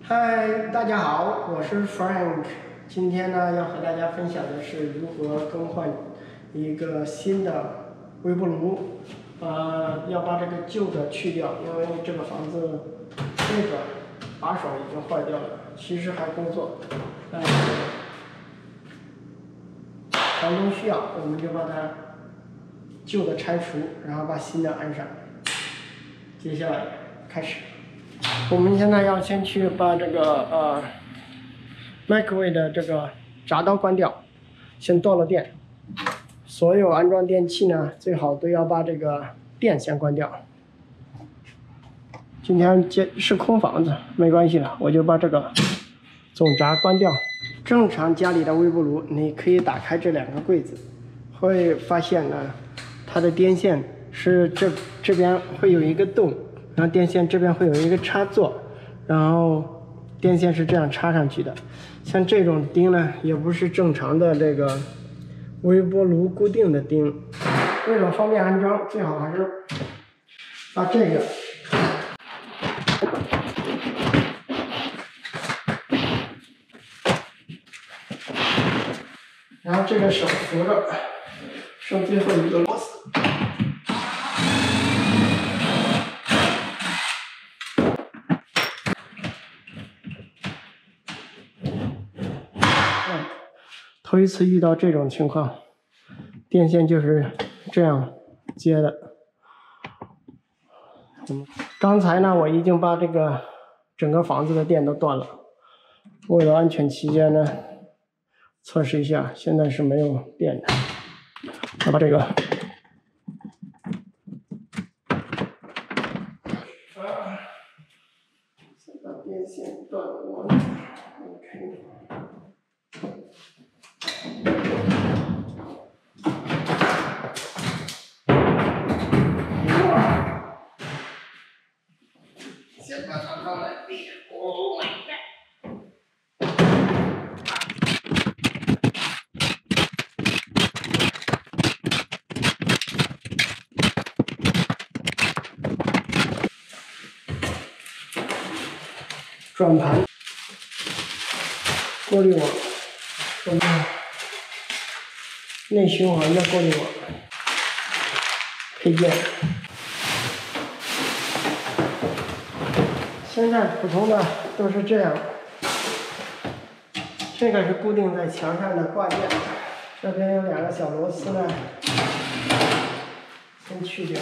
嗨，大家好，我是 Frank。今天呢，要和大家分享的是如何更换一个新的微波炉。要把这个旧的去掉，因为这个房子这个把手已经坏掉了，其实还工作，但是房东需要，我们就把它旧的拆除，然后把新的安上。接下来开始。我们现在要先去把这个microwave 的这个闸刀关掉，先断了电。所有安装电器呢，最好都要把这个电先关掉。今天是空房子，没关系了，我就把这个总闸关掉。正常家里的微波炉，你可以打开这两个柜子，会发现呢，它的电线是这边会有一个洞。然后电线这边会有一个插座，然后电线是这样插上去的。像这种钉呢，也不是正常的这个微波炉固定的钉。为了方便安装，最好还是把这个然后这个手扶着，上最后一个螺丝。头一次遇到这种情况，电线就是这样接的。刚才呢，我已经把这个整个房子的电都断了。为了安全起见呢，测试一下，现在是没有电的。我把这个先把电线断了。OK。先把它放在地。Oh my god！ 转盘、过滤网、内循环的过滤网配件。现在普通的都是这样，这个是固定在墙上的挂件，这边有两个小螺丝呢，先去掉。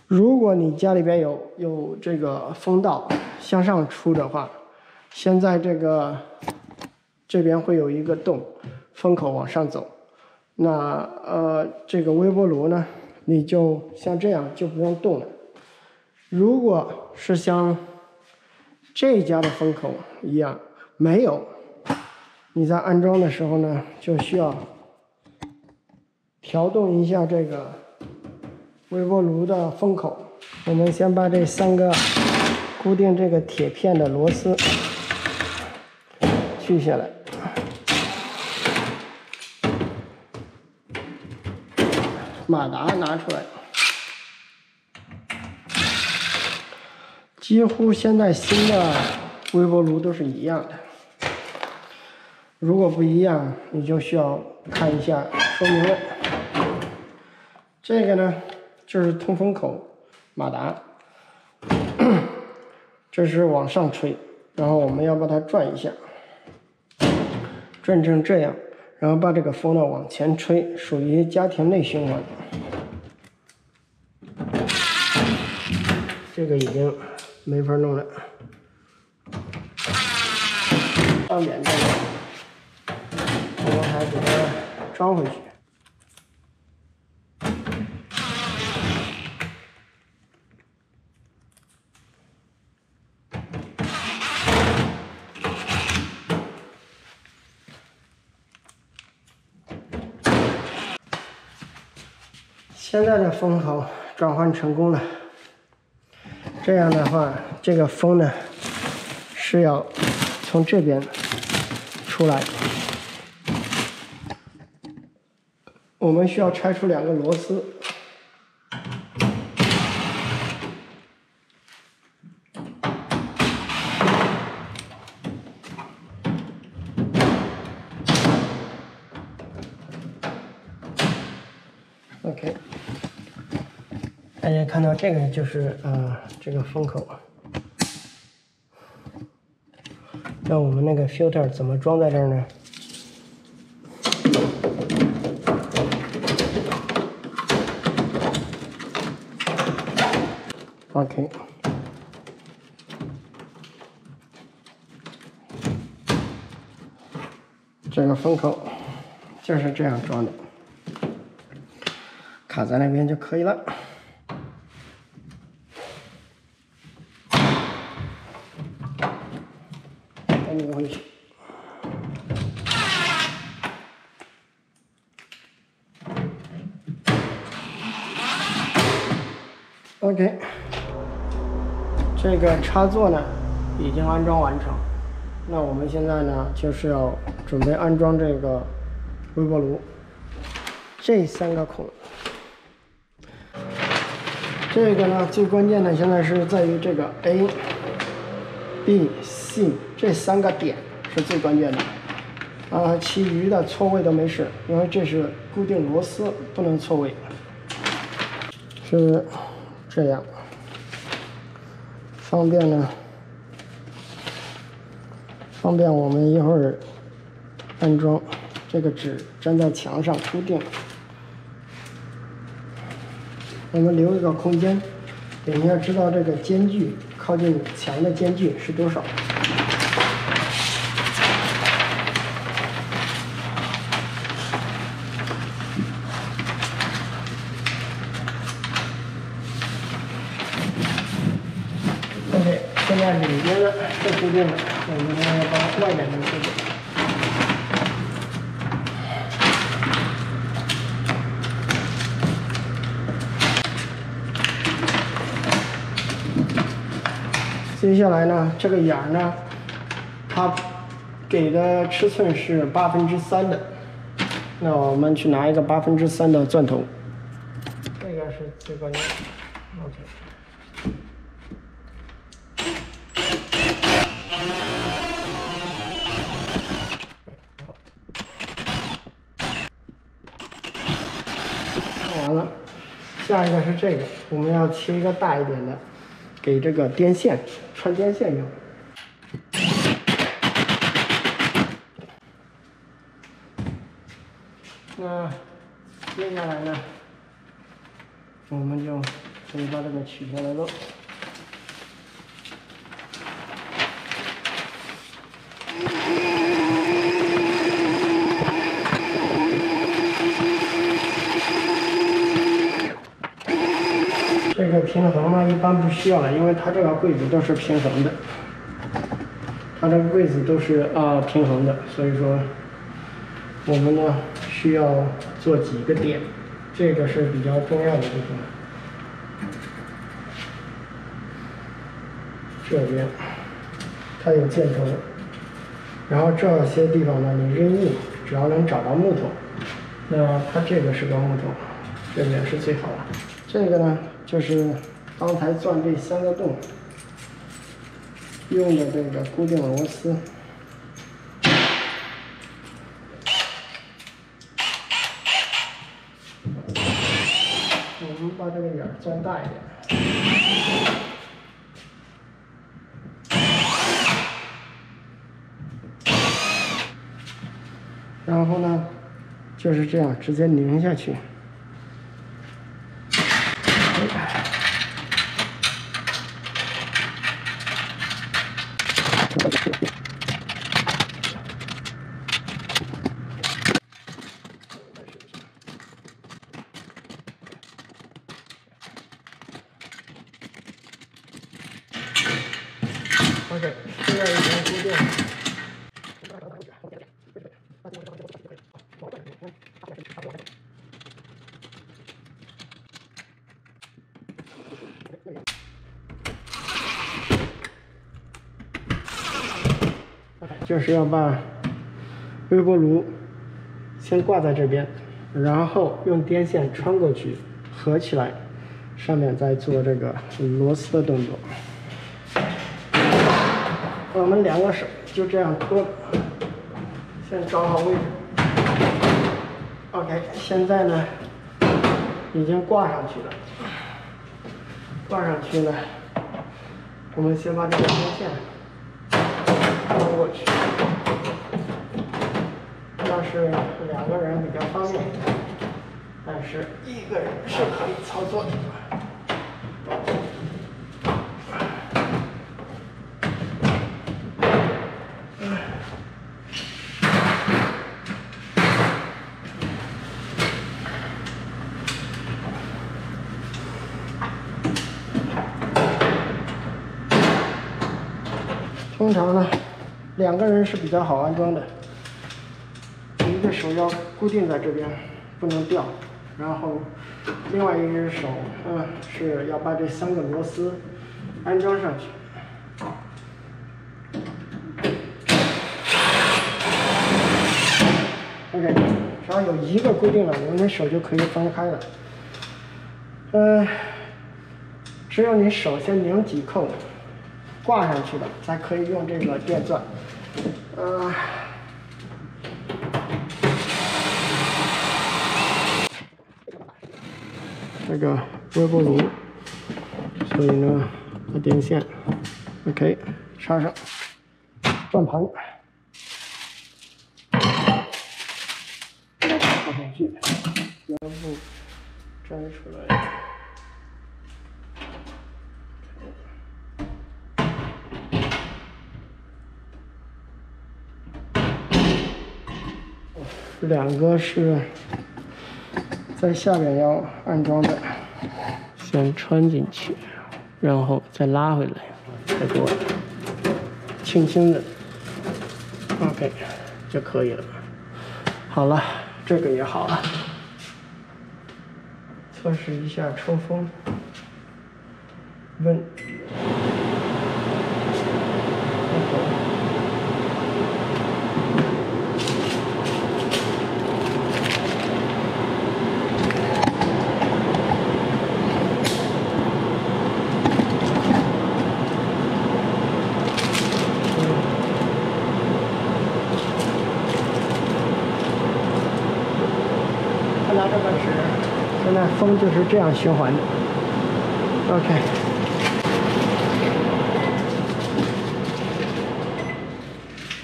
如果你家里边有这个风道向上出的话，现在这边会有一个洞，风口往上走。那这个微波炉呢，你就像这样就不用动了。如果是像这家的风口一样没有，你在安装的时候呢，就需要调动一下这个微波炉的风口。我们先把这3个固定这个铁片的螺丝去下来。马达拿出来，几乎现在新的微波炉都是一样的。如果不一样，你就需要看一下说明了。这个呢，就是通风口马达，这是往上吹，然后我们要把它转一下，转成这样。然后把这个风呢往前吹，属于家庭内循环。这个已经没法弄了，上点这个，我们还给它装回去。现在的风口转换成功了。这样的话，这个风呢是要从这边出来，我们需要拆出2个螺丝。OK， 大家看到这个就是这个风口。那我们那个 filter 怎么装在这儿呢？OK， 这个风口就是这样装的，卡在那边就可以了。再拧回去。OK， 这个插座呢已经安装完成。那我们现在呢就是要准备安装这个微波炉，这3个孔。这个呢最关键的现在是在于这个 A、B、C 这3个点是最关键的。其余的错位都没事，因为这是固定螺丝，不能错位。是这样，方便呢。方便我们一会儿安装，这个纸粘在墙上固定。我们留一个空间，等一下知道这个间距，靠近墙的间距是多少。OK， 现在里边的都固定了，我们要把外面的固定。接下来呢，这个眼儿呢，它给的尺寸是3/8的，那我们去拿一个3/8的钻头，这个是最关键的。OK。完了，下一个是这个，我们要切一个大一点的，给这个电线穿电线用。那接下来呢，我们就可以把这个取下来了。这个平衡呢，一般不需要了，因为它这个柜子都是平衡的，它这个柜子都是平衡的，所以说我们呢需要做几个点，这个是比较重要的地方。这边它有箭头，然后这些地方呢，你任意只要能找到木头，那它这个是个木头，这边是最好的。这个呢，就是刚才钻这3个洞用的这个固定螺丝。我们把这个眼钻大一点。然后呢，就是这样直接拧下去。OK， 现在已经固定了。就是要把微波炉先挂在这边，然后用电线穿过去合起来，上面再做这个螺丝的动作。我们2个手就这样托，先找好位置。OK， 现在呢已经挂上去了。挂上去呢，我们先把这个电线穿过去。要是2个人比较方便，但是1个人是可以操作的。通常呢，2个人是比较好安装的。一个手要固定在这边，不能掉，然后另外一只手，是要把这3个螺丝安装上去。OK， 只要有一个固定了，我们的手就可以分开了。只有你手先拧几扣，挂上去了，才可以用这个电钻。这个微波炉，所以呢，把电线 OK 插上，转盘插上去，全部摘出来。2个是在下边要安装的，先穿进去，然后再拉回来，再给我轻轻的 OK 就可以了。好了，这个也好了。测试一下抽风温。拿这个纸，现在风就是这样循环的。OK，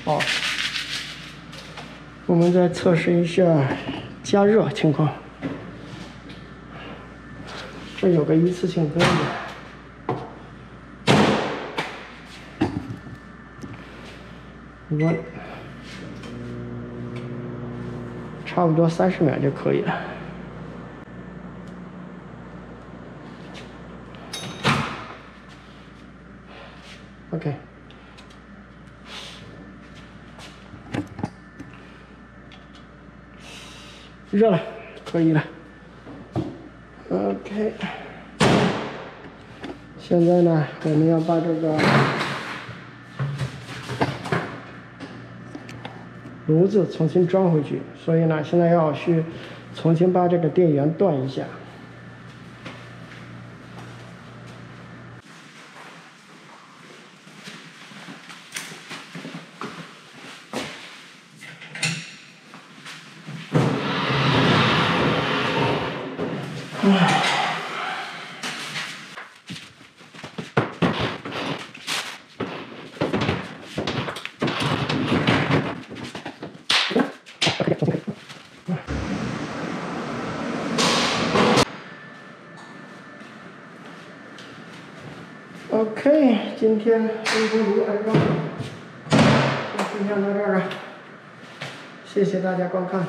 好，我们再测试一下加热情况。这有个一次性钩子，温。差不多30秒就可以了。OK， 热了，可以了。OK， 现在呢，我们要把这个炉子重新装回去，所以呢，现在要去重新把这个电源断一下。OK， 今天微波炉安装就分享到这儿了，谢谢大家观看，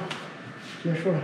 结束了。